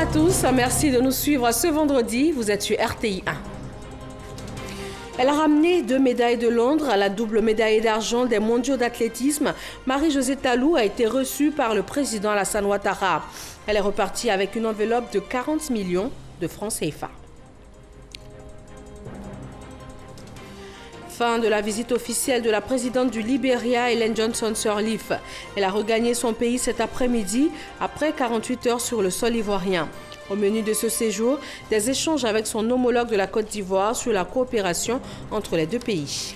à tous, merci de nous suivre ce vendredi. Vous êtes sur RTI 1. Elle a ramené 2 médailles de Londres à la double médaille d'argent des mondiaux d'athlétisme. Marie-Josée Talou a été reçue par le président Alassane Ouattara. Elle est repartie avec une enveloppe de 40 millions de francs CFA. Fin de la visite officielle de la présidente du Libéria, Ellen Johnson Sirleaf. Elle a regagné son pays cet après-midi après 48 heures sur le sol ivoirien. Au menu de ce séjour, des échanges avec son homologue de la Côte d'Ivoire sur la coopération entre les deux pays.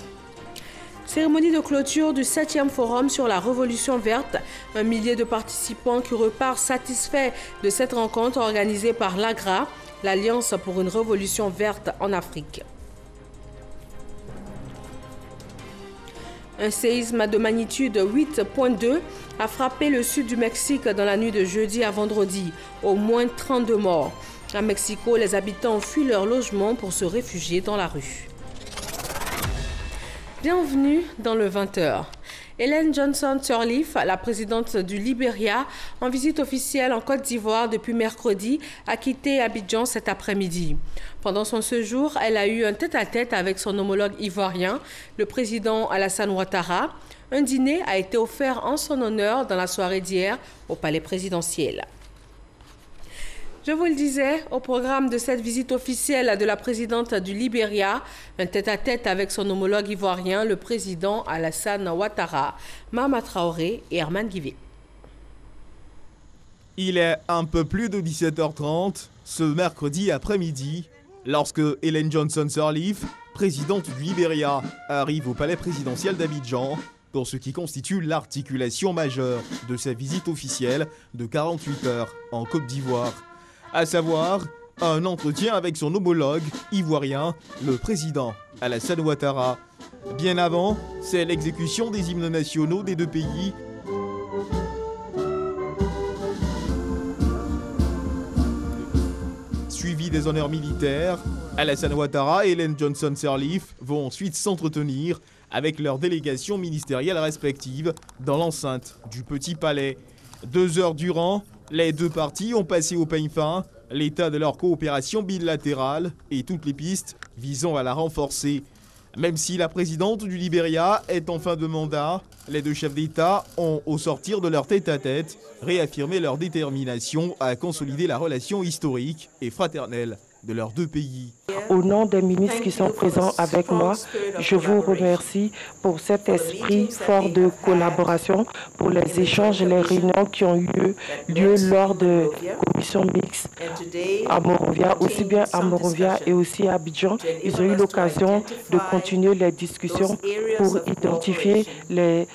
Cérémonie de clôture du 7e forum sur la Révolution verte. Un millier de participants qui repartent satisfaits de cette rencontre organisée par l'AGRA, l'Alliance pour une révolution verte en Afrique. Un séisme de magnitude 8.2 a frappé le sud du Mexique dans la nuit de jeudi à vendredi. Au moins 32 morts. À Mexico, les habitants ont fui leur logement pour se réfugier dans la rue. Bienvenue dans le 20h. Ellen Johnson Sirleaf, la présidente du Libéria, en visite officielle en Côte d'Ivoire depuis mercredi, a quitté Abidjan cet après-midi. Pendant son séjour, elle a eu un tête-à-tête avec son homologue ivoirien, le président Alassane Ouattara. Un dîner a été offert en son honneur dans la soirée d'hier au palais présidentiel. Je vous le disais, au programme de cette visite officielle de la présidente du Libéria, un tête-à-tête avec son homologue ivoirien, le président Alassane Ouattara, Mahama Traoré et Herman Guivé. Il est un peu plus de 17h30 ce mercredi après-midi lorsque Ellen Johnson Sirleaf, présidente du Libéria, arrive au palais présidentiel d'Abidjan pour ce qui constitue l'articulation majeure de sa visite officielle de 48 heures en Côte d'Ivoire. À savoir, un entretien avec son homologue ivoirien, le président Alassane Ouattara. Bien avant, c'est l'exécution des hymnes nationaux des deux pays. Suivi des honneurs militaires, Alassane Ouattara et Ellen Johnson Sirleaf vont ensuite s'entretenir avec leurs délégations ministérielles respectives dans l'enceinte du Petit Palais. 2 heures durant, les deux parties ont passé au peigne fin l'état de leur coopération bilatérale et toutes les pistes visant à la renforcer. Même si la présidente du Libéria est en fin de mandat, les deux chefs d'État ont, au sortir de leur tête-à-tête, réaffirmé leur détermination à consolider la relation historique et fraternelle de leurs deux pays. Au nom des ministres qui sont présents avec moi, je vous remercie pour cet esprit fort de collaboration, pour les échanges et les réunions qui ont eu lieu lors de commissions mixtes à Monrovia, aussi bien à Monrovia et aussi à Abidjan. Ils ont eu l'occasion de continuer les discussions pour identifier les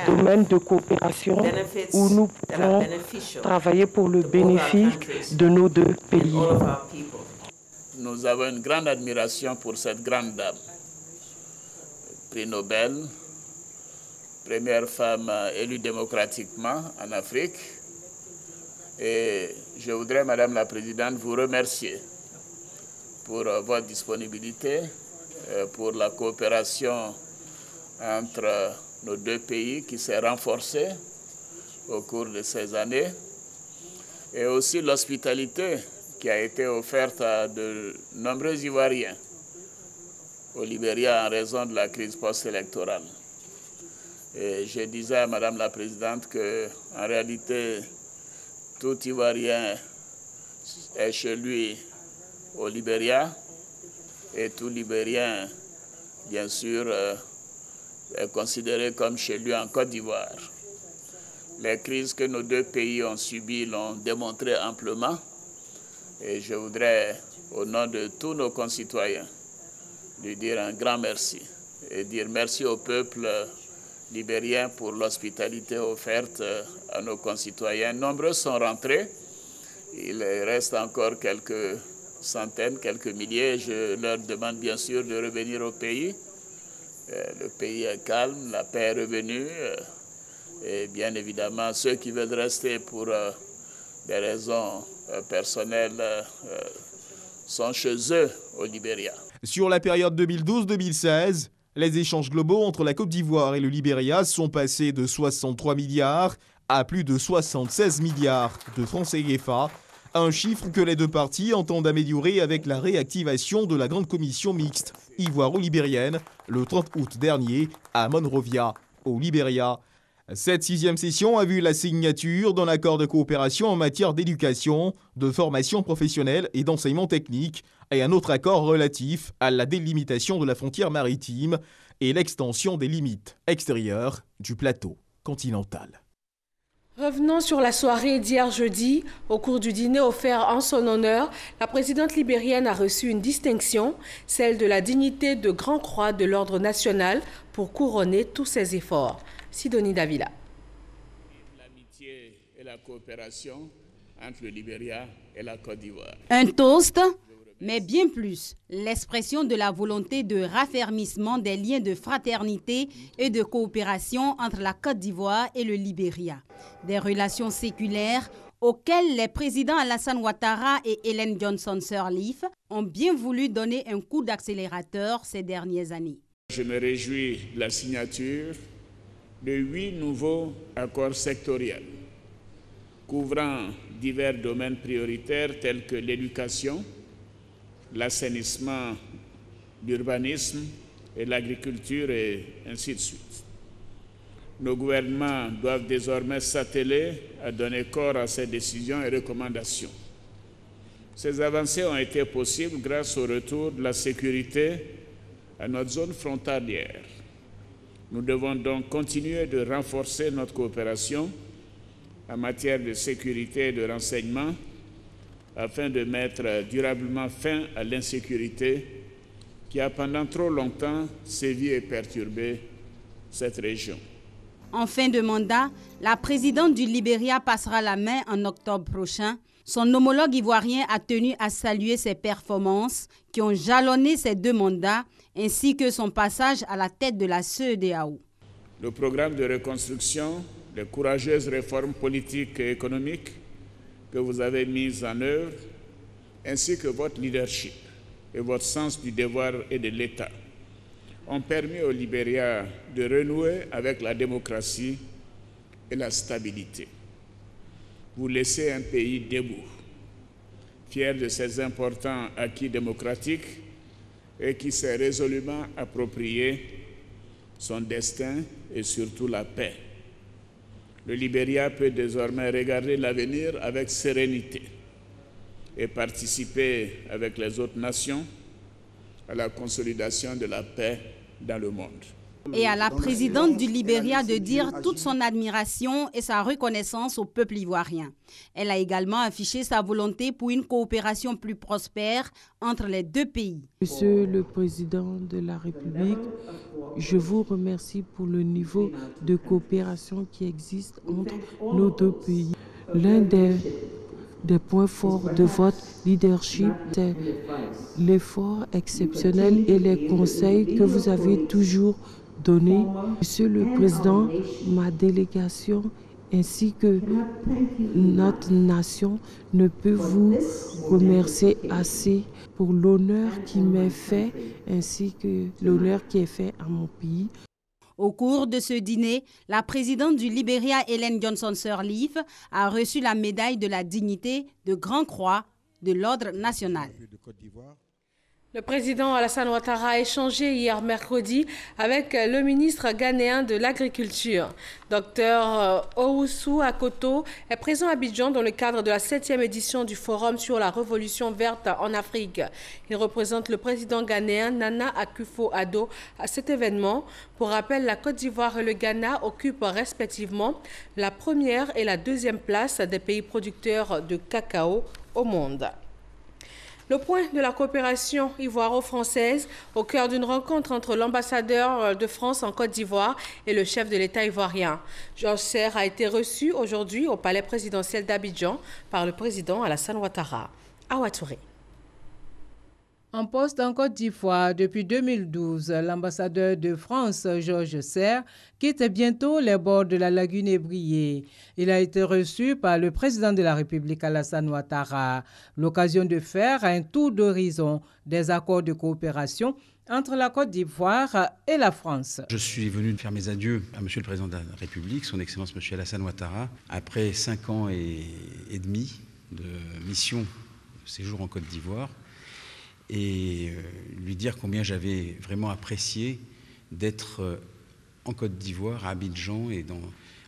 domaines de coopération où nous pouvons travailler pour le bénéfice de nos deux pays. Nous avons une grande admiration pour cette grande dame, prix Nobel, première femme élue démocratiquement en Afrique. Et je voudrais, Madame la Présidente, vous remercier pour votre disponibilité, pour la coopération entre nos deux pays qui s'est renforcée au cours de ces années, et aussi l'hospitalité qui a été offerte à de nombreux Ivoiriens au Libéria en raison de la crise post-électorale. Et je disais à Madame la Présidente qu'en réalité, tout Ivoirien est chez lui au Libéria et tout Libérien, bien sûr, est considéré comme chez lui en Côte d'Ivoire. Les crises que nos deux pays ont subies l'ont démontré amplement. Et je voudrais, au nom de tous nos concitoyens, lui dire un grand merci et dire merci au peuple libérien pour l'hospitalité offerte à nos concitoyens. Nombreux sont rentrés, il reste encore quelques centaines, quelques milliers. Je leur demande bien sûr de revenir au pays. Le pays est calme, la paix est revenue et bien évidemment ceux qui veulent rester pour des raisons personnels sont chez eux au Libéria. Sur la période 2012-2016, les échanges globaux entre la Côte d'Ivoire et le Libéria sont passés de 63 milliards à plus de 76 milliards de francs CFA, Un chiffre que les deux parties entendent améliorer avec la réactivation de la grande commission mixte ivoiro-libérienne le 30 août dernier à Monrovia, au Libéria. Cette 6e session a vu la signature d'un accord de coopération en matière d'éducation, de formation professionnelle et d'enseignement technique, et un autre accord relatif à la délimitation de la frontière maritime et l'extension des limites extérieures du plateau continental. Revenons sur la soirée d'hier jeudi. Au cours du dîner offert en son honneur, la présidente libérienne a reçu une distinction, celle de la dignité de Grand Croix de l'Ordre national, pour couronner tous ses efforts. Sidonie Davila. L'amitié et la coopération entre le Libéria et la Côte d'Ivoire. Un toast, mais bien plus, l'expression de la volonté de raffermissement des liens de fraternité et de coopération entre la Côte d'Ivoire et le Libéria. Des relations séculaires auxquelles les présidents Alassane Ouattara et Ellen Johnson Sirleaf ont bien voulu donner un coup d'accélérateur ces dernières années. Je me réjouis de la signature de 8 nouveaux accords sectoriels couvrant divers domaines prioritaires tels que l'éducation, l'assainissement, l'urbanisme et l'agriculture et ainsi de suite. Nos gouvernements doivent désormais s'atteler à donner corps à ces décisions et recommandations. Ces avancées ont été possibles grâce au retour de la sécurité à notre zone frontalière. Nous devons donc continuer de renforcer notre coopération en matière de sécurité et de renseignement afin de mettre durablement fin à l'insécurité qui a pendant trop longtemps sévi et perturbé cette région. En fin de mandat, la présidente du Libéria passera la main en octobre prochain. Son homologue ivoirien a tenu à saluer ses performances qui ont jalonné ces 2 mandats ainsi que son passage à la tête de la CEDEAO. Le programme de reconstruction, les courageuses réformes politiques et économiques que vous avez mises en œuvre, ainsi que votre leadership et votre sens du devoir et de l'État, ont permis au Libéria de renouer avec la démocratie et la stabilité. Vous laissez un pays debout, fier de ses importants acquis démocratiques et qui s'est résolument approprié son destin et surtout la paix. Le Libéria peut désormais regarder l'avenir avec sérénité et participer avec les autres nations à la consolidation de la paix dans le monde. Et à la présidente du Libéria de dire toute son admiration et sa reconnaissance au peuple ivoirien. Elle a également affiché sa volonté pour une coopération plus prospère entre les 2 pays. Monsieur le Président de la République, je vous remercie pour le niveau de coopération qui existe entre nos 2 pays. L'un des points forts de votre leadership, c'est l'effort exceptionnel et les conseils que vous avez toujours donnés. Monsieur le Président, ma délégation ainsi que notre nation ne peut vous remercier assez pour l'honneur qui m'est fait ainsi que l'honneur qui est fait à mon pays. Au cours de ce dîner, la présidente du Libéria, Ellen Johnson Sirleaf, a reçu la médaille de la dignité de Grand Croix de l'Ordre national. Le président Alassane Ouattara a échangé hier mercredi avec le ministre ghanéen de l'Agriculture. Dr Owusu Akoto est présent à Abidjan dans le cadre de la 7e édition du Forum sur la Révolution verte en Afrique. Il représente le président ghanéen Nana Akufo-Addo à cet événement. Pour rappel, la Côte d'Ivoire et le Ghana occupent respectivement la 1re et la 2e place des pays producteurs de cacao au monde. Le point de la coopération ivoiro-française au cœur d'une rencontre entre l'ambassadeur de France en Côte d'Ivoire et le chef de l'État ivoirien. Georges Serre a été reçu aujourd'hui au palais présidentiel d'Abidjan par le président Alassane Ouattara. Awa Touré. En poste en Côte d'Ivoire depuis 2012, l'ambassadeur de France, Georges Serre, quitte bientôt les bords de la lagune ébriée. Il a été reçu par le président de la République, Alassane Ouattara. L'occasion de faire un tour d'horizon des accords de coopération entre la Côte d'Ivoire et la France. Je suis venu faire mes adieux à Monsieur le Président de la République, son Excellence Monsieur Alassane Ouattara, après 5 ans et demi de mission, de séjour en Côte d'Ivoire, et lui dire combien j'avais vraiment apprécié d'être en Côte d'Ivoire, à Abidjan, et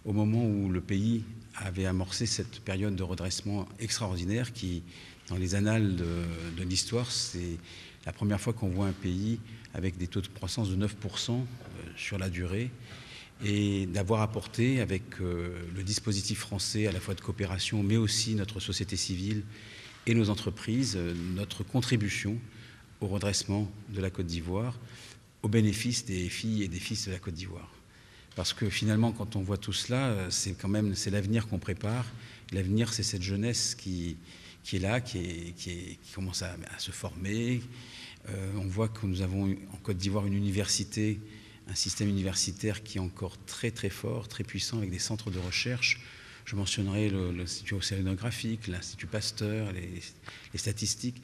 au moment où le pays avait amorcé cette période de redressement extraordinaire qui, dans les annales de l'histoire, c'est la première fois qu'on voit un pays avec des taux de croissance de 9% sur la durée, et d'avoir apporté avec le dispositif français à la fois de coopération, mais aussi notre société civile et nos entreprises, notre contribution au redressement de la Côte d'Ivoire, au bénéfice des filles et des fils de la Côte d'Ivoire. Parce que finalement, quand on voit tout cela, c'est l'avenir qu'on prépare. L'avenir, c'est cette jeunesse qui est là, qui commence à se former. On voit que nous avons en Côte d'Ivoire une université, un système universitaire qui est encore très très fort, très puissant, avec des centres de recherche. Je mentionnerai l'Institut océanographique, l'Institut Pasteur, les statistiques.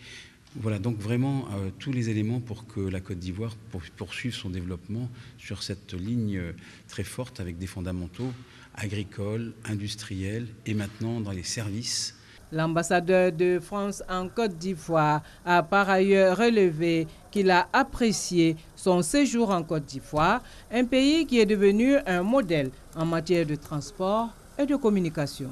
Voilà, donc vraiment tous les éléments pour que la Côte d'Ivoire poursuive son développement sur cette ligne très forte avec des fondamentaux agricoles, industriels et maintenant dans les services. L'ambassadeur de France en Côte d'Ivoire a par ailleurs relevé qu'il a apprécié son séjour en Côte d'Ivoire, un pays qui est devenu un modèle en matière de transport et de communication.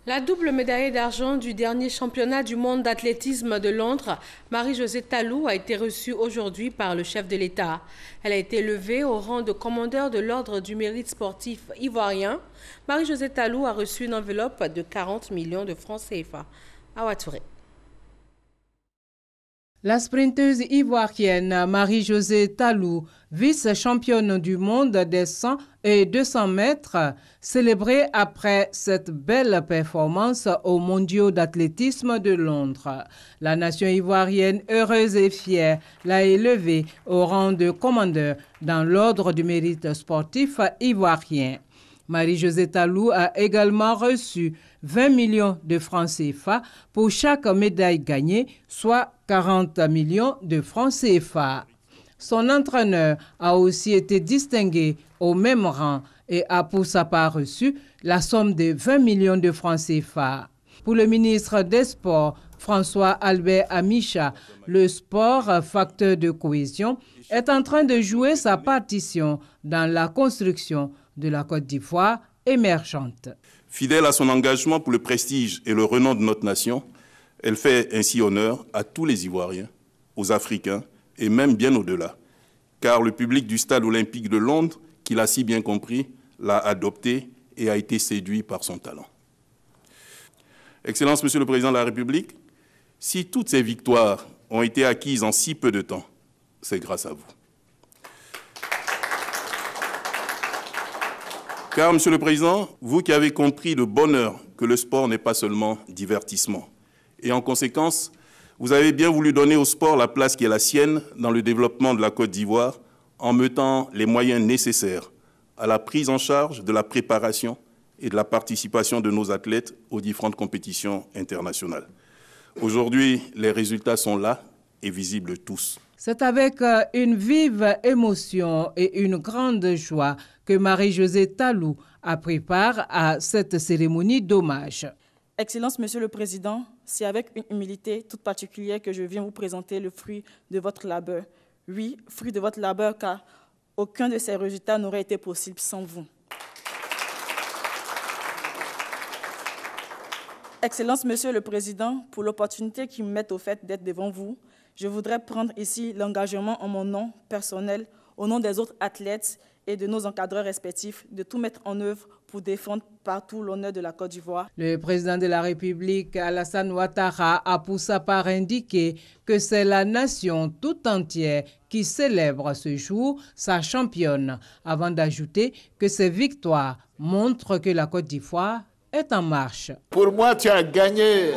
La double médaillée d'argent du dernier championnat du monde d'athlétisme de Londres, Marie-Josée Talou, a été reçue aujourd'hui par le chef de l'État. Elle a été élevée au rang de commandeur de l'Ordre du mérite sportif ivoirien. Marie-Josée Talou a reçu une enveloppe de 40 millions de francs CFA. Awa Touré. La sprinteuse ivoirienne Marie-Josée Talou, vice-championne du monde des 100 et 200 mètres, célébrée après cette belle performance aux mondiaux d'athlétisme de Londres. La nation ivoirienne, heureuse et fière, l'a élevée au rang de commandeur dans l'ordre du mérite sportif ivoirien. Marie-Josée Talou a également reçu 20 millions de francs CFA pour chaque médaille gagnée, soit 40 millions de francs CFA. Son entraîneur a aussi été distingué au même rang et a pour sa part reçu la somme de 20 millions de francs CFA. Pour le ministre des Sports, François-Albert Amicha, le sport, facteur de cohésion, est en train de jouer sa partition dans la construction de la Côte d'Ivoire émergente. Fidèle à son engagement pour le prestige et le renom de notre nation, elle fait ainsi honneur à tous les Ivoiriens, aux Africains et même bien au-delà. Car le public du Stade olympique de Londres, qui l'a si bien compris, l'a adopté et a été séduit par son talent. Excellence, Monsieur le Président de la République, si toutes ces victoires ont été acquises en si peu de temps, c'est grâce à vous. Car, Monsieur le Président, vous qui avez compris de bonne heure que le sport n'est pas seulement divertissement, et en conséquence, vous avez bien voulu donner au sport la place qui est la sienne dans le développement de la Côte d'Ivoire en mettant les moyens nécessaires à la prise en charge de la préparation et de la participation de nos athlètes aux différentes compétitions internationales. Aujourd'hui, les résultats sont là et visibles tous. C'est avec une vive émotion et une grande joie que Marie-Josée Talou a pris part à cette cérémonie d'hommage. Excellence, Monsieur le Président, c'est avec une humilité toute particulière que je viens vous présenter le fruit de votre labeur. Oui, fruit de votre labeur, car aucun de ces résultats n'aurait été possible sans vous. Excellence, Monsieur le Président, pour l'opportunité qui me met au fait d'être devant vous, je voudrais prendre ici l'engagement en mon nom personnel, au nom des autres athlètes et de nos encadreurs respectifs, de tout mettre en œuvre pour défendre partout l'honneur de la Côte d'Ivoire. Le président de la République, Alassane Ouattara, a pour sa part indiqué que c'est la nation tout entière qui célèbre ce jour sa championne, avant d'ajouter que ces victoires montrent que la Côte d'Ivoire est en marche. Pour moi, tu as gagné.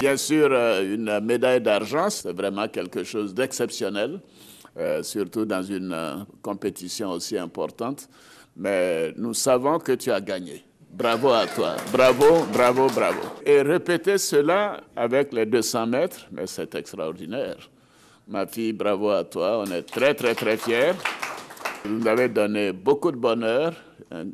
Bien sûr, une médaille d'argent, c'est vraiment quelque chose d'exceptionnel, surtout dans une compétition aussi importante. Mais nous savons que tu as gagné. Bravo à toi. Bravo, bravo, bravo. Et répéter cela avec les 200 mètres, mais c'est extraordinaire. Ma fille, bravo à toi. On est très, très, très fiers. Vous nous avez donné beaucoup de bonheur, un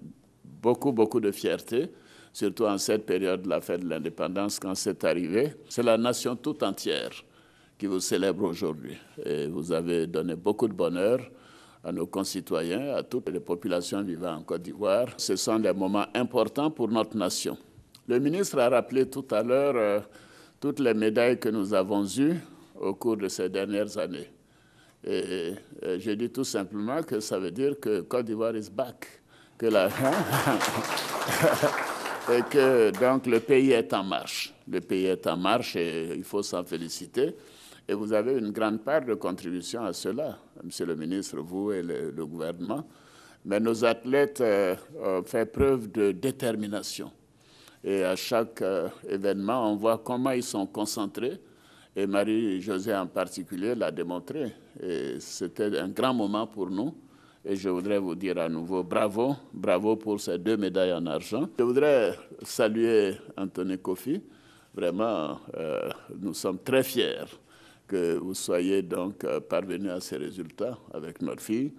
beaucoup de fierté, surtout en cette période de la fête de l'indépendance, quand c'est arrivé. C'est la nation tout entière qui vous célèbre aujourd'hui. Et vous avez donné beaucoup de bonheur à nos concitoyens, à toutes les populations vivant en Côte d'Ivoire. Ce sont des moments importants pour notre nation. Le ministre a rappelé tout à l'heure toutes les médailles que nous avons eues au cours de ces dernières années. Et je dis tout simplement que ça veut dire que Côte d'Ivoire is back. Que et que donc le pays est en marche. Le pays est en marche et il faut s'en féliciter. Et vous avez une grande part de contribution à cela, Monsieur le ministre, vous et le gouvernement. Mais nos athlètes ont fait preuve de détermination. Et à chaque événement, on voit comment ils sont concentrés. Et Marie-Josée en particulier l'a démontré. Et c'était un grand moment pour nous. Et je voudrais vous dire à nouveau bravo, bravo pour ces 2 médailles en argent. Je voudrais saluer Anthony Kofi. Vraiment, nous sommes très fiers que vous soyez donc parvenu à ces résultats avec notre fille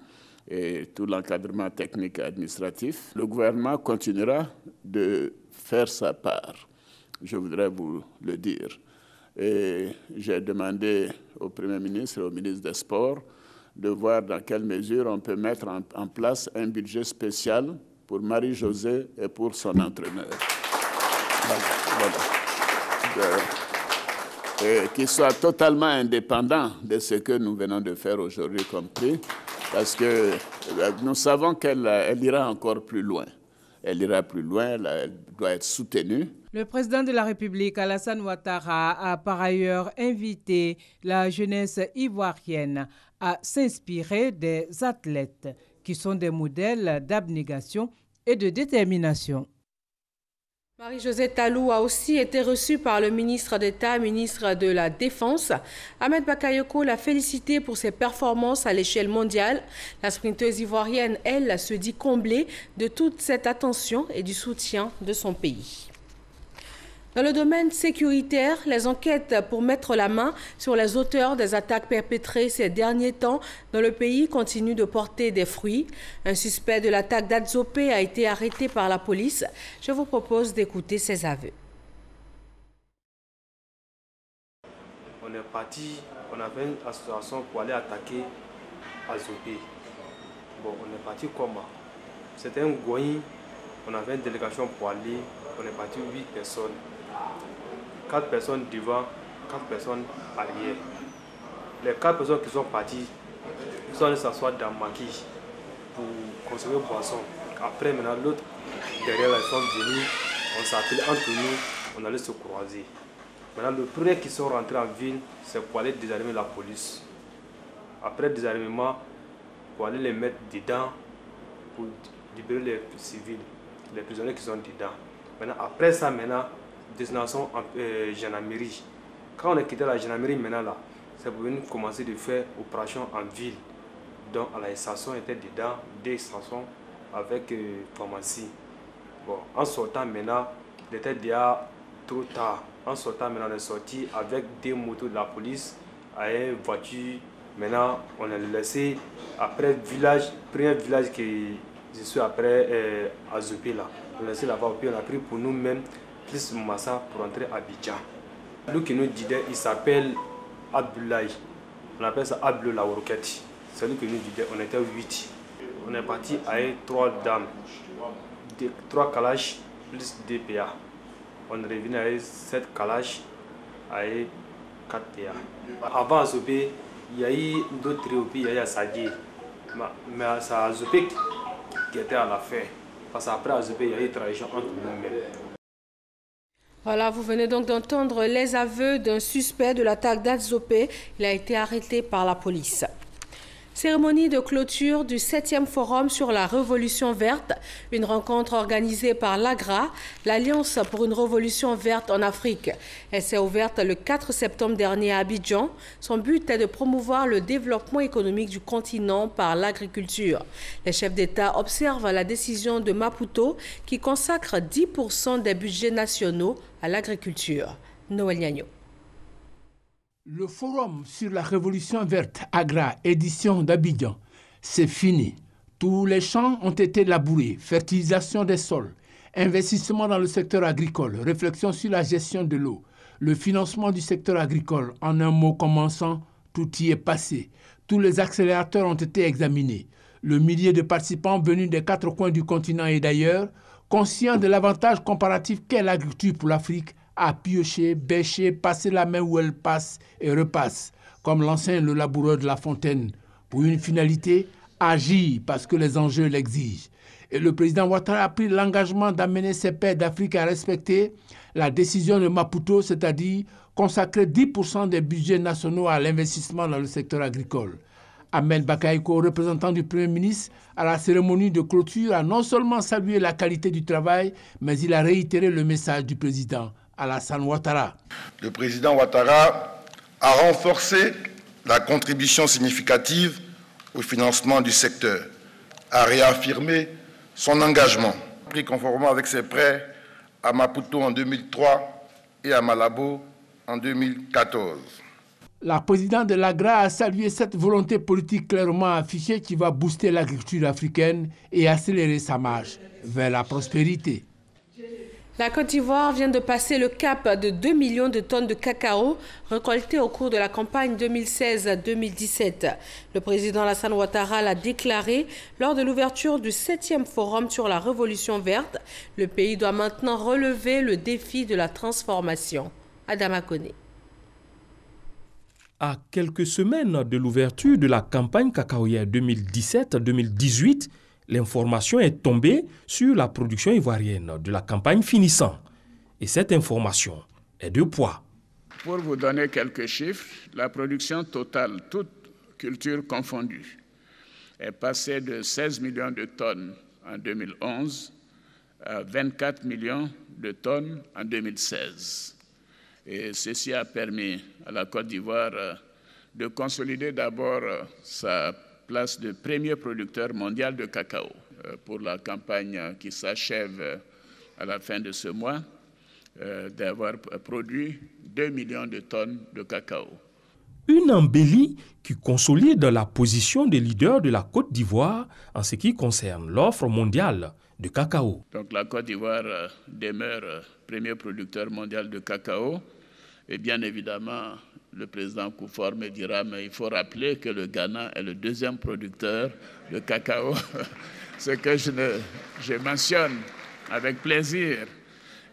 et tout l'encadrement technique et administratif. Le gouvernement continuera de faire sa part, je voudrais vous le dire. Et j'ai demandé au Premier ministre et au ministre des Sports de voir dans quelle mesure on peut mettre en place un budget spécial pour Marie-Josée et pour son entraîneur. Voilà. Et qu'il soit totalement indépendant de ce que nous venons de faire aujourd'hui comme prix, parce que nous savons qu'elle ira encore plus loin. Elle ira plus loin, elle doit être soutenue. Le président de la République, Alassane Ouattara, a par ailleurs invité la jeunesse ivoirienne à s'inspirer des athlètes qui sont des modèles d'abnégation et de détermination. Marie-Josée Talou a aussi été reçue par le ministre d'État, ministre de la Défense. Ahmed Bakayoko l'a félicité pour ses performances à l'échelle mondiale. La sprinteuse ivoirienne, elle, se dit comblée de toute cette attention et du soutien de son pays. Dans le domaine sécuritaire, les enquêtes pour mettre la main sur les auteurs des attaques perpétrées ces derniers temps dans le pays continuent de porter des fruits. Un suspect de l'attaque d'Adzopé a été arrêté par la police. Je vous propose d'écouter ses aveux. On est parti, on avait une association pour aller attaquer Adzopé. Bon, on est parti comment? C'était un Goï, on avait une délégation pour aller, on est parti 8 personnes. 4 personnes devant, 4 personnes arrière. Les 4 personnes qui sont parties, ils sont allés s'asseoir dans Maquis pour consommer boisson. Après, maintenant, l'autre derrière, ils sont venus, on s'appelait entre nous, on allait se croiser. Maintenant, le premier qui sont rentrés en ville, c'est pour aller désarmer la police. Après désarmement, pour aller les mettre dedans, pour libérer les civils, les prisonniers qui sont dedans. Maintenant, après ça, destination gendarmerie. Quand on a quitté la gendarmerie, maintenant là, c'est pour venir commencer de faire opération en ville. Donc, à la station était dedans, 2 stations avec pharmacie. Bon, en sortant maintenant, il était déjà trop tard. En sortant maintenant, on est sorti avec 2 motos de la police, avec une voiture. Maintenant, on a laissé après village, premier village qui je suis après Adzopé là. On a laissé là-bas, puis on a pris pour nous-mêmes plus Massa pour entrer à Abidjan. Lui qui nous disait, il s'appelle Abdoulaye. On appelle ça Abdou la Roquette. C'est lui qui nous disait, on était 8. On est parti avec 3 dames, 3 calaches plus 2 PA. On est revenu avec 7 calaches avec 4 PA. Avant Adzopé, il y a eu d'autres trios, il y a eu Sadie. Mais c'est Adzopé qui était à la fin. Parce qu'après Adzopé, il y a eu une tradition entre nous-mêmes. Voilà, vous venez donc d'entendre les aveux d'un suspect de l'attaque d'Adzopé. Il a été arrêté par la police. Cérémonie de clôture du 7e Forum sur la Révolution verte, une rencontre organisée par l'AGRA, l'Alliance pour une révolution verte en Afrique. Elle s'est ouverte le 4 septembre dernier à Abidjan. Son but est de promouvoir le développement économique du continent par l'agriculture. Les chefs d'État observent la décision de Maputo qui consacre 10% des budgets nationaux à l'agriculture. Noël Niagno. Le forum sur la révolution verte AGRA, édition d'Abidjan, c'est fini. Tous les champs ont été labourés, fertilisation des sols, investissement dans le secteur agricole, réflexion sur la gestion de l'eau, le financement du secteur agricole, en un mot commençant, tout y est passé. Tous les accélérateurs ont été examinés. Le millier de participants venus des 4 coins du continent et d'ailleurs, conscients de l'avantage comparatif qu'est l'agriculture pour l'Afrique, a pioché, bêché, passé la main où elle passe et repasse, comme l'enseigne le laboureur de La Fontaine, pour une finalité, agir parce que les enjeux l'exigent. Et le président Ouattara a pris l'engagement d'amener ses pairs d'Afrique à respecter la décision de Maputo, c'est-à-dire consacrer 10% des budgets nationaux à l'investissement dans le secteur agricole. Ahmed Bakaïko, représentant du Premier ministre, à la cérémonie de clôture, a non seulement salué la qualité du travail, mais il a réitéré le message du président Alassane Ouattara. Le président Ouattara a renforcé la contribution significative au financement du secteur, a réaffirmé son engagement, pris conformément avec ses prêts à Maputo en 2003 et à Malabo en 2014. La présidente de l'AGRA a salué cette volonté politique clairement affichée qui va booster l'agriculture africaine et accélérer sa marche vers la prospérité. La Côte d'Ivoire vient de passer le cap de 2 millions de tonnes de cacao récoltées au cours de la campagne 2016-2017. Le président Alassane Ouattara l'a déclaré lors de l'ouverture du 7e forum sur la révolution verte. Le pays doit maintenant relever le défi de la transformation. Adama Koné. À quelques semaines de l'ouverture de la campagne cacaoyère 2017-2018, l'information est tombée sur la production ivoirienne de la campagne finissant. Et cette information est de poids. Pour vous donner quelques chiffres, la production totale, toutes cultures confondues, est passée de 16 millions de tonnes en 2011 à 24 millions de tonnes en 2016. Et ceci a permis à la Côte d'Ivoire de consolider d'abord sa place de premier producteur mondial de cacao pour la campagne qui s'achève à la fin de ce mois, d'avoir produit 2 millions de tonnes de cacao. Une embellie qui consolide la position des leaders de la Côte d'Ivoire en ce qui concerne l'offre mondiale de cacao. Donc la Côte d'Ivoire demeure premier producteur mondial de cacao. Et bien évidemment, le président Koufor me dira, mais il faut rappeler que le Ghana est le deuxième producteur de cacao, ce que je mentionne avec plaisir,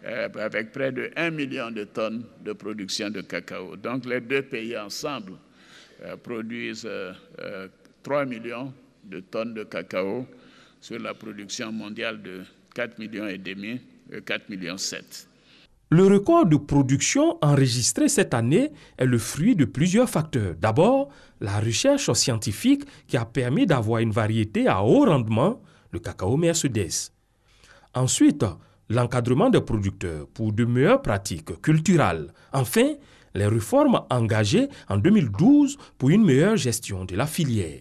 avec près de 1 million de tonnes de production de cacao. Donc les deux pays ensemble produisent 3 millions de tonnes de cacao sur la production mondiale de 4,5 millions et 4,7 millions. Le record de production enregistré cette année est le fruit de plusieurs facteurs. D'abord, la recherche scientifique qui a permis d'avoir une variété à haut rendement, le cacao Mercedes. Ensuite, l'encadrement des producteurs pour de meilleures pratiques culturelles. Enfin, les réformes engagées en 2012 pour une meilleure gestion de la filière.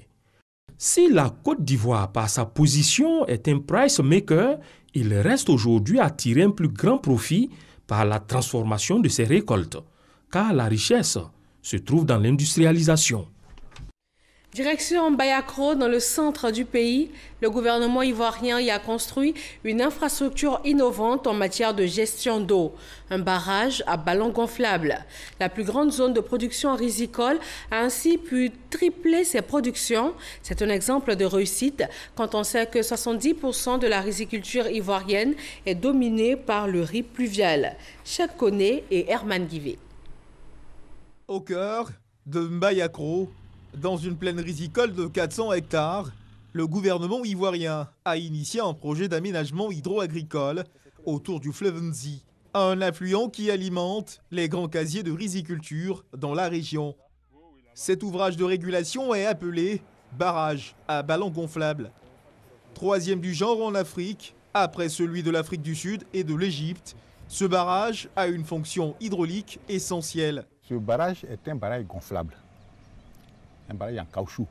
Si la Côte d'Ivoire, par sa position, est un price maker, il reste aujourd'hui à tirer un plus grand profit par la transformation de ses récoltes, car la richesse se trouve dans l'industrialisation. Direction Bayakro, dans le centre du pays, le gouvernement ivoirien y a construit une infrastructure innovante en matière de gestion d'eau. Un barrage à ballon gonflable. La plus grande zone de production rizicole a ainsi pu tripler ses productions. C'est un exemple de réussite quand on sait que 70% de la riziculture ivoirienne est dominée par le riz pluvial. Cheikh Koné et Herman Guivet. Au cœur de Bayakro, dans une plaine rizicole de 400 hectares, le gouvernement ivoirien a initié un projet d'aménagement hydro-agricole autour du fleuve Nzi, un affluent qui alimente les grands casiers de riziculture dans la région. Cet ouvrage de régulation est appelé barrage à ballon gonflable. Troisième du genre en Afrique, après celui de l'Afrique du Sud et de l'Égypte, ce barrage a une fonction hydraulique essentielle. Ce barrage est un barrage gonflable. Un barrage en caoutchouc.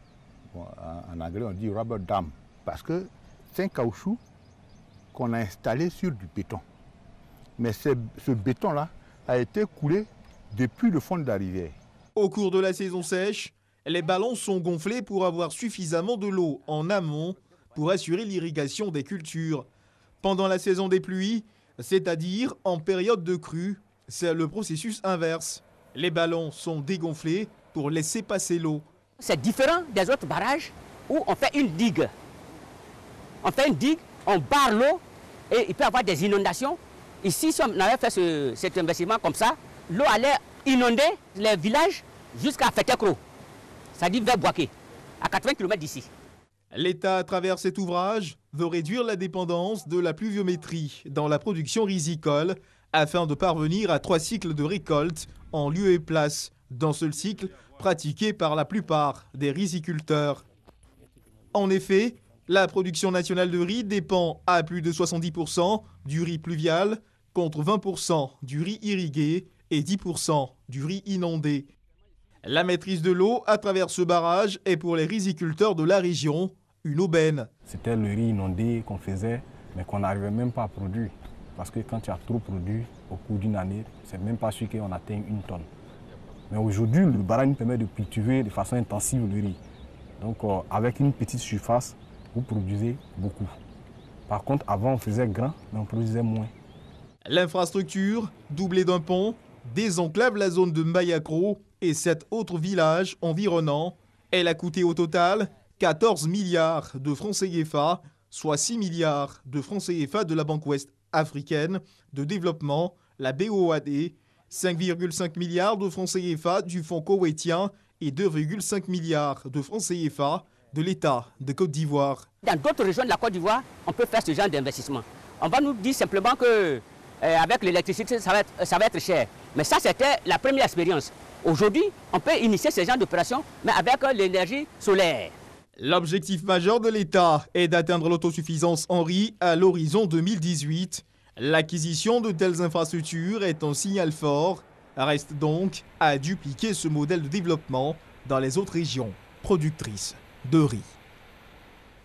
Bon, en anglais, on dit rubber dam. Parce que c'est un caoutchouc qu'on a installé sur du béton. Mais ce béton-là a été coulé depuis le fond de la rivière. Au cours de la saison sèche, les ballons sont gonflés pour avoir suffisamment de l'eau en amont pour assurer l'irrigation des cultures. Pendant la saison des pluies, c'est-à-dire en période de crue, c'est le processus inverse. Les ballons sont dégonflés pour laisser passer l'eau. C'est différent des autres barrages où on fait une digue. On fait une digue, on barre l'eau et il peut y avoir des inondations. Ici, si on avait fait cet investissement comme ça, l'eau allait inonder les villages jusqu'à Fetekro, c'est-à-dire vers Boaké, à 80 km d'ici. L'État, à travers cet ouvrage, veut réduire la dépendance de la pluviométrie dans la production risicole afin de parvenir à 3 cycles de récolte en lieu et place d'un seul cycle pratiqué par la plupart des riziculteurs. En effet, la production nationale de riz dépend à plus de 70% du riz pluvial contre 20% du riz irrigué et 10% du riz inondé. La maîtrise de l'eau à travers ce barrage est pour les riziculteurs de la région une aubaine. C'était le riz inondé qu'on faisait, mais qu'on n'arrivait même pas à produire. Parce que quand tu as trop produit au cours d'une année, c'est même pas sûr qu'on atteigne 1 tonne. Mais aujourd'hui, le barrage nous permet de cultiver de façon intensive le riz. Donc avec une petite surface, vous produisez beaucoup. Par contre, avant on faisait grand, mais on produisait moins. L'infrastructure, doublée d'un pont, désenclave la zone de Mbayakro et 7 autres villages environnants. Elle a coûté au total 14 milliards de francs CFA, soit 6 milliards de francs CFA de la Banque Ouest africaine de développement, la BOAD, 5,5 milliards de francs CFA du Fonds koweïtien et 2,5 milliards de francs CFA de l'État de Côte d'Ivoire. Dans d'autres régions de la Côte d'Ivoire, on peut faire ce genre d'investissement. On va nous dire simplement que avec l'électricité, ça va être cher. Mais ça, c'était la première expérience. Aujourd'hui, on peut initier ce genre d'opération, mais avec l'énergie solaire. L'objectif majeur de l'État est d'atteindre l'autosuffisance en riz à l'horizon 2018. L'acquisition de telles infrastructures est un signal fort. Reste donc à dupliquer ce modèle de développement dans les autres régions productrices de riz.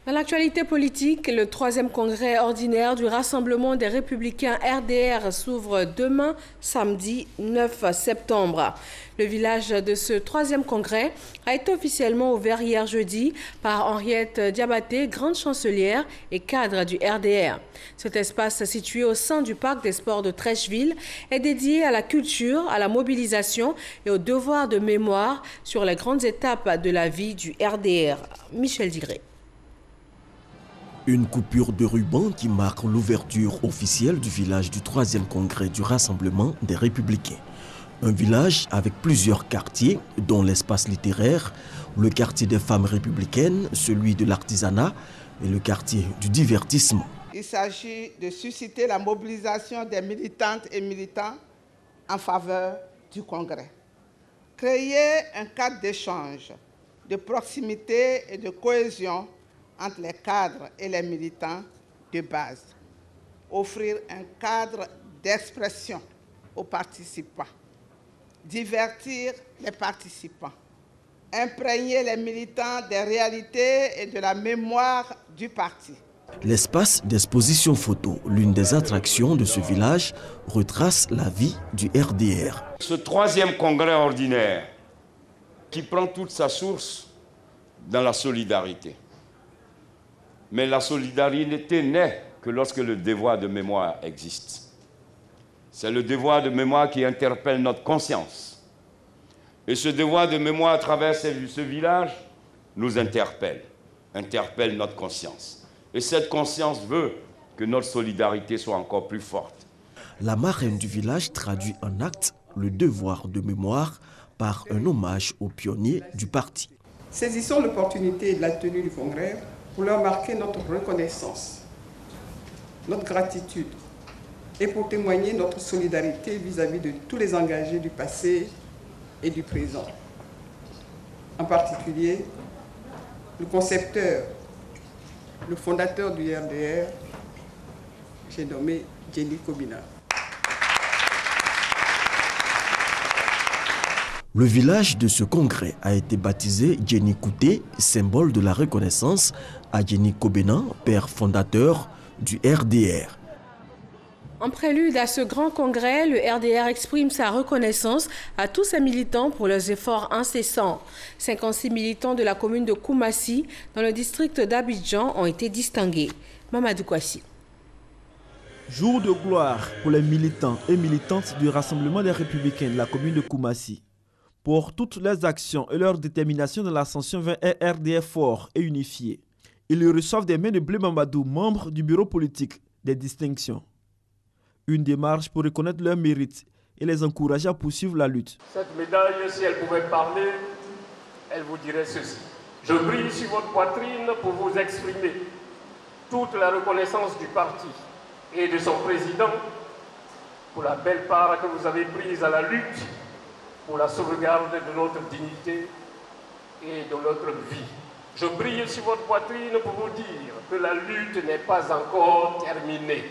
Dans l'actualité politique, le 3e congrès ordinaire du Rassemblement des Républicains RDR s'ouvre demain, samedi 9 septembre. Le village de ce 3e congrès a été officiellement ouvert hier jeudi par Henriette Diabaté, grande chancelière et cadre du RDR. Cet espace situé au sein du parc des sports de Trècheville est dédié à la culture, à la mobilisation et au devoir de mémoire sur les grandes étapes de la vie du RDR. Michel Digré. Une coupure de ruban qui marque l'ouverture officielle du village du 3e congrès du Rassemblement des Républicains. Un village avec plusieurs quartiers, dont l'espace littéraire, le quartier des femmes républicaines, celui de l'artisanat et le quartier du divertissement. Il s'agit de susciter la mobilisation des militantes et militants en faveur du congrès. Créer un cadre d'échange, de proximité et de cohésion entre les cadres et les militants de base. Offrir un cadre d'expression aux participants. Divertir les participants. Imprégner les militants des réalités et de la mémoire du parti. L'espace d'exposition photo, l'une des attractions de ce village, retrace la vie du RDR. Ce 3e congrès ordinaire qui prend toute sa source dans la solidarité. Mais la solidarité n'est que lorsque le devoir de mémoire existe. C'est le devoir de mémoire qui interpelle notre conscience. Et ce devoir de mémoire à travers ce village nous interpelle notre conscience. Et cette conscience veut que notre solidarité soit encore plus forte. La marraine du village traduit en acte le devoir de mémoire par un hommage aux pionniers du parti. Saisissons l'opportunité de la tenue du congrès pour leur marquer notre reconnaissance, notre gratitude et pour témoigner notre solidarité vis-à-vis de tous les engagés du passé et du présent. En particulier, le concepteur, le fondateur du RDR, j'ai nommé Jenny Kobina. Le village de ce congrès a été baptisé Jenny Kouté, symbole de la reconnaissance à Jenny Kobina, père fondateur du RDR. En prélude à ce grand congrès, le RDR exprime sa reconnaissance à tous ses militants pour leurs efforts incessants. 56 militants de la commune de Koumassi, dans le district d'Abidjan, ont été distingués. Mamadou Kouassi. Jour de gloire pour les militants et militantes du Rassemblement des Républicains de la commune de Koumassi. Pour toutes leurs actions et leur détermination dans l'ascension vers un RDR fort et unifié. Ils reçoivent des mains de Blé Mamadou, membre du bureau politique, des distinctions. Une démarche pour reconnaître leurs mérites et les encourager à poursuivre la lutte. Cette médaille, si elle pouvait parler, elle vous dirait ceci. Je brille sur votre poitrine pour vous exprimer toute la reconnaissance du parti et de son président pour la belle part que vous avez prise à la lutte pour la sauvegarde de notre dignité et de notre vie. Je brille sur votre poitrine pour vous dire que la lutte n'est pas encore terminée.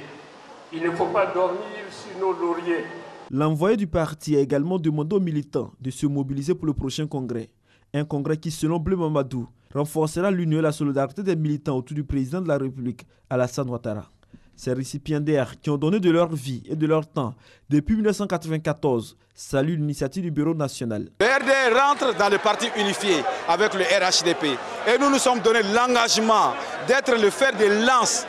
Il ne faut pas dormir sur nos lauriers. L'envoyé du parti a également demandé aux militants de se mobiliser pour le prochain congrès. Un congrès qui, selon Blé Mamadou, renforcera l'union et la solidarité des militants autour du président de la République, Alassane Ouattara. Ces récipiendaires qui ont donné de leur vie et de leur temps depuis 1994 saluent l'initiative du Bureau national. Le RDR rentre dans le parti unifié avec le RHDP et nous nous sommes donné l'engagement d'être le fer de lance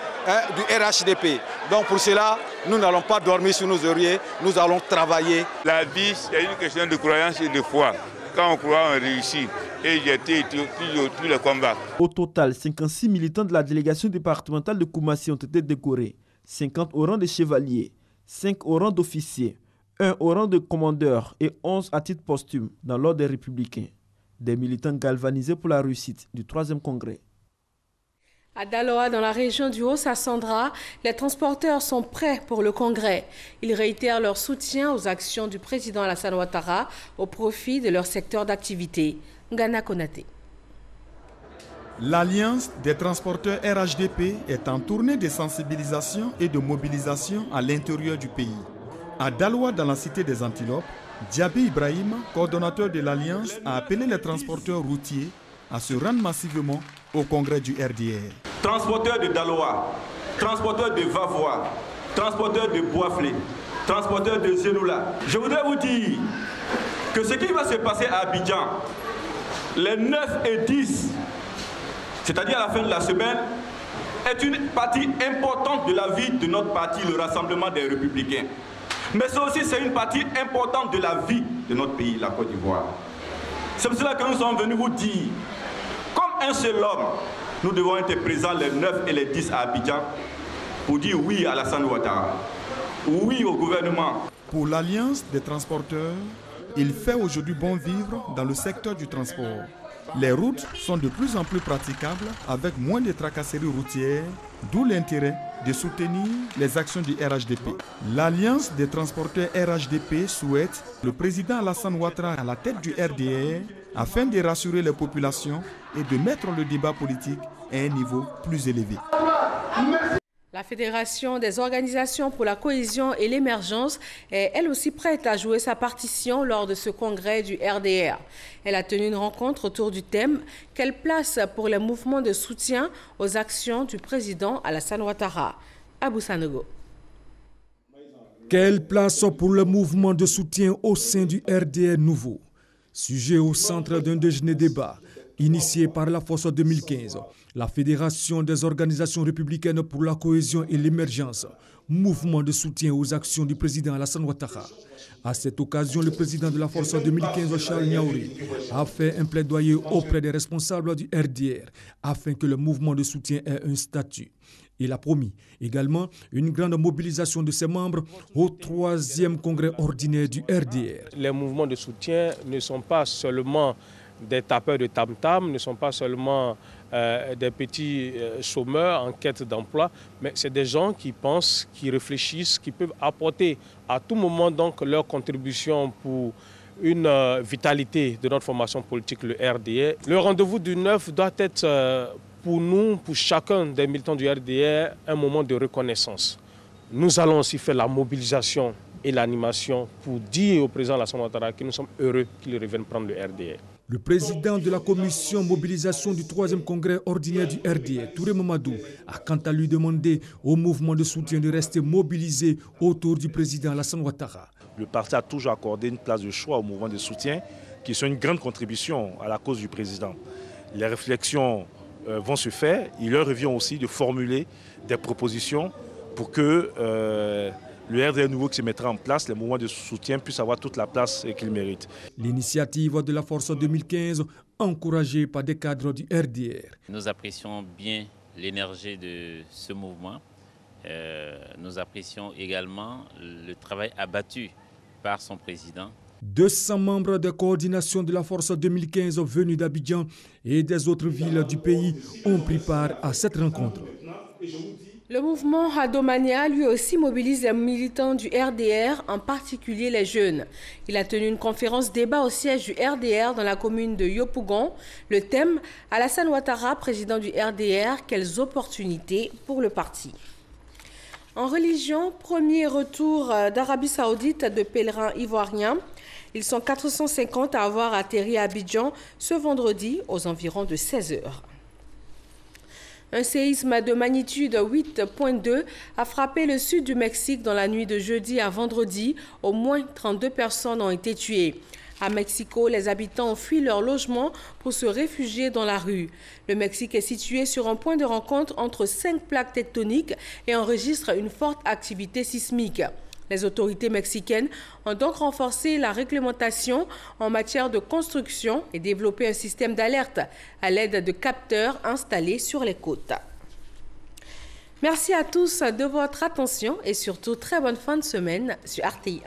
du RHDP. Donc pour cela, nous n'allons pas dormir sur nos lauriers, nous allons travailler. La vie, c'est une question de croyance et de foi. Quand on croit, on réussit. Et j'ai été tous les combats. Au total, 56 militants de la délégation départementale de Koumassi ont été décorés. 50 au rang de chevalier, 5 au rang d'officier, 1 au rang de commandeur et 11 à titre posthume dans l'ordre des Républicains. Des militants galvanisés pour la réussite du 3e congrès. À Daloa, dans la région du Haut-Sassandra, les transporteurs sont prêts pour le congrès. Ils réitèrent leur soutien aux actions du président Alassane Ouattara au profit de leur secteur d'activité. Ngana Konaté. L'Alliance des transporteurs RHDP est en tournée de sensibilisation et de mobilisation à l'intérieur du pays. À Daloa, dans la cité des Antilopes, Diaby Ibrahim, coordonnateur de l'Alliance, a appelé les transporteurs routiers à se rendre massivement au congrès du RDR. Transporteurs de Daloa, transporteurs de Vavois, transporteurs de Boisflé, transporteurs de Zenoula. Je voudrais vous dire que ce qui va se passer à Abidjan, les 9 et 10, c'est-à-dire à la fin de la semaine, est une partie importante de la vie de notre parti, le Rassemblement des Républicains. Mais ça aussi, c'est une partie importante de la vie de notre pays, la Côte d'Ivoire. C'est pour cela que nous sommes venus vous dire, comme un seul homme, nous devons être présents les 9 et les 10 à Abidjan pour dire oui à Alassane Ouattara, oui au gouvernement. Pour l'Alliance des transporteurs, il fait aujourd'hui bon vivre dans le secteur du transport. Les routes sont de plus en plus praticables avec moins de tracasseries routières, d'où l'intérêt de soutenir les actions du RHDP. L'Alliance des transporteurs RHDP souhaite le président Alassane Ouattara à la tête du RDR afin de rassurer les populations et de mettre le débat politique à un niveau plus élevé. La Fédération des organisations pour la cohésion et l'émergence est elle aussi prête à jouer sa partition lors de ce congrès du RDR. Elle a tenu une rencontre autour du thème « Quelle place pour les mouvements de soutien aux actions du président Alassane Ouattara ?» Abou Sanogo. Quelle place pour le mouvement de soutien au sein du RDR nouveau? Sujet au centre d'un déjeuner débat initié par la Force 2015, la Fédération des organisations républicaines pour la cohésion et l'émergence, mouvement de soutien aux actions du président Alassane Ouattara. À cette occasion, le président de la Force 2015, Charles Niaouri, a fait un plaidoyer auprès des responsables du RDR afin que le mouvement de soutien ait un statut. Il a promis également une grande mobilisation de ses membres au 3e congrès ordinaire du RDR. Les mouvements de soutien ne sont pas seulement des tapeurs de tam-tam, ne sont pas seulement des petits chômeurs en quête d'emploi, mais c'est des gens qui pensent, qui réfléchissent, qui peuvent apporter à tout moment donc leur contribution pour une vitalité de notre formation politique, le RDR. Le rendez-vous du 9 doit être pour nous, pour chacun des militants du RDR, un moment de reconnaissance. Nous allons aussi faire la mobilisation et l'animation pour dire au président Alassane Ouattara que nous sommes heureux qu'il revienne prendre le RDR. Le président de la commission mobilisation du 3e congrès ordinaire du RDR, Touré Mamadou, a quant à lui demandé au mouvement de soutien de rester mobilisé autour du président Alassane Ouattara. Le parti a toujours accordé une place de choix au mouvement de soutien qui sont une grande contribution à la cause du président. Les réflexions vont se faire. Il leur revient aussi de formuler des propositions pour que le RDR nouveau qui se mettra en place, les mouvements de soutien puissent avoir toute la place qu'ils méritent. L'initiative de la Force 2015, encouragée par des cadres du RDR. Nous apprécions bien l'énergie de ce mouvement. Nous apprécions également le travail abattu par son président. 200 membres de coordination de la Force 2015 venus d'Abidjan et des autres villes du pays ont pris part à cette rencontre. Le mouvement Hadomania lui aussi mobilise les militants du RDR, en particulier les jeunes. Il a tenu une conférence débat au siège du RDR dans la commune de Yopougon. Le thème, Alassane Ouattara, président du RDR, quelles opportunités pour le parti. En religion, premier retour d'Arabie Saoudite de pèlerins ivoiriens. Ils sont 450 à avoir atterri à Abidjan ce vendredi aux environs de 16 h. Un séisme de magnitude 8.2 a frappé le sud du Mexique dans la nuit de jeudi à vendredi. Au moins 32 personnes ont été tuées. À Mexico, les habitants ont fui leur logement pour se réfugier dans la rue. Le Mexique est situé sur un point de rencontre entre 5 plaques tectoniques et enregistre une forte activité sismique. Les autorités mexicaines ont donc renforcé la réglementation en matière de construction et développé un système d'alerte à l'aide de capteurs installés sur les côtes. Merci à tous de votre attention et surtout très bonne fin de semaine sur RTI1.